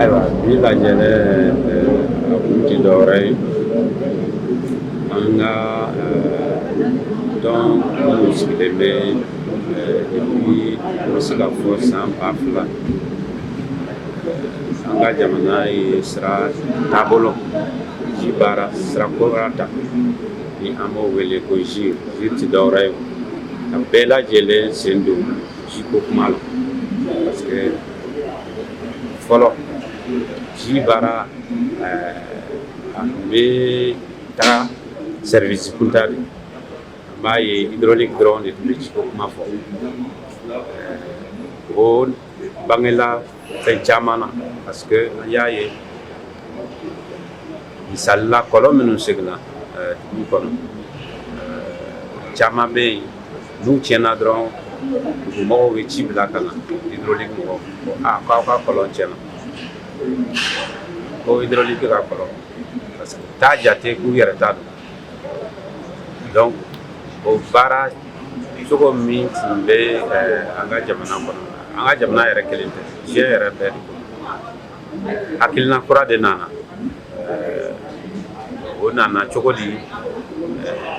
Ayiwa bi lajɛlen a kun ti dɔwɛrɛ ye an ka tɔn minnu sigilen bɛ depuis n bɛ se ka fɔ san 2000 an ka jamana ye sira taabolo ji baara sira kura ta ni an b'o wele ko JIR. JIR ti dɔwɛrɛ ye ka bɛɛ lajɛlen sen don jiko kuma la parce que fɔlɔ ji baara a kun bɛ taa service kunta de an b'a ye hydraulique dɔrɔn de tun bɛ jiko kuma fɔ o bangela fɛn caman na parce que an y'a ye misalila kɔlɔn minnu seginna dugu kɔnɔ caman bɛ yen n'u tiɲɛna dɔrɔn dugumɔgɔw bɛ ci bila ka na hydraulique mɔgɔw ko k'aw ka kɔlɔn tiɲɛna ko hydraulique ka kɔlɔn parce que t'a jate k'u yɛrɛ t'a dɔn donc o baara cogo min tun bɛ an ka jamana kɔnɔ an ka jamana yɛrɛ kelen tɛ diɲɛ yɛrɛ bɛɛ de kɔnɔ hakilina kura de nana o nana cogo di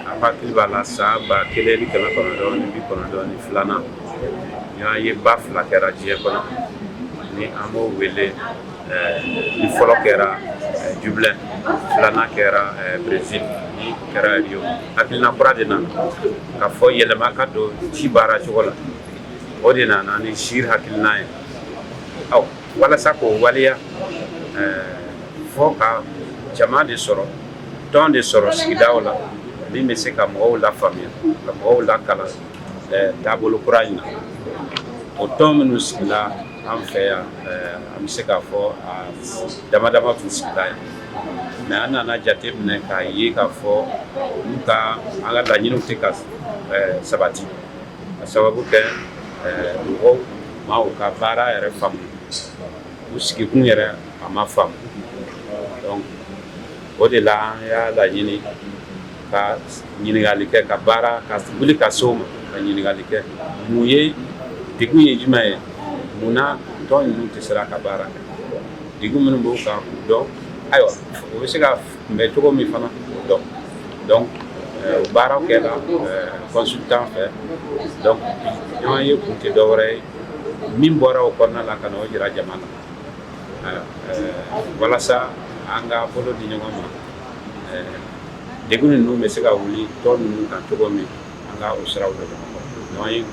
a hakili b'a la san 1992 filanan y'an ye ba fila kɛra diɲɛ kɔnɔ ni an b'o wele ni fɔlɔ kɛra Dublin filanan kɛra Brésil ni kɛra Rio hakilina kura de nana ka fɔ yɛlɛma ka don ci baara cogo la o de nana ni JIR hakilina ye walasa k'o waleya fɔ ka jama de sɔrɔ tɔn de sɔrɔ sigidaw la min bɛ se ka mɔgɔw lafaamuya ka mɔgɔw lakalan taabolo kura in na o tɔn minnu sigila an fɛ yan an bɛ se k'a fɔ dama dama tun sigila yan mɛ an nana jate minɛ k'a ye k'a fɔ olu ka an ka laɲiniw tɛ ka sabati ka sababu kɛ mɔgɔw ma u ka baara yɛrɛ faamu u sigikun yɛrɛ a ma faamu donc o de la an y'a laɲini ka ɲininkali kɛ ka baara ka wuli ka se o ma ka ɲininkali kɛ mun ye degun ye jumɛn ye munna tɔn ninnu tɛ se ka baara kɛ degun minnu b'u kan k'u dɔn ayiwa o bɛ se ka kunbɛn cogo min fana k'o dɔn donc o baaraw kɛra consultant fɛ donc ɲɔgɔn ye kun tɛ dɔwɛrɛ ye min bɔra o kɔnɔna la ka na o jira jama na walasa an ka bolo di ɲɔgɔn ma degun ninnu bɛ se ka wuli tɔn ninnu kan cogo min an ka o siraw dɔ ɲɔgɔn ye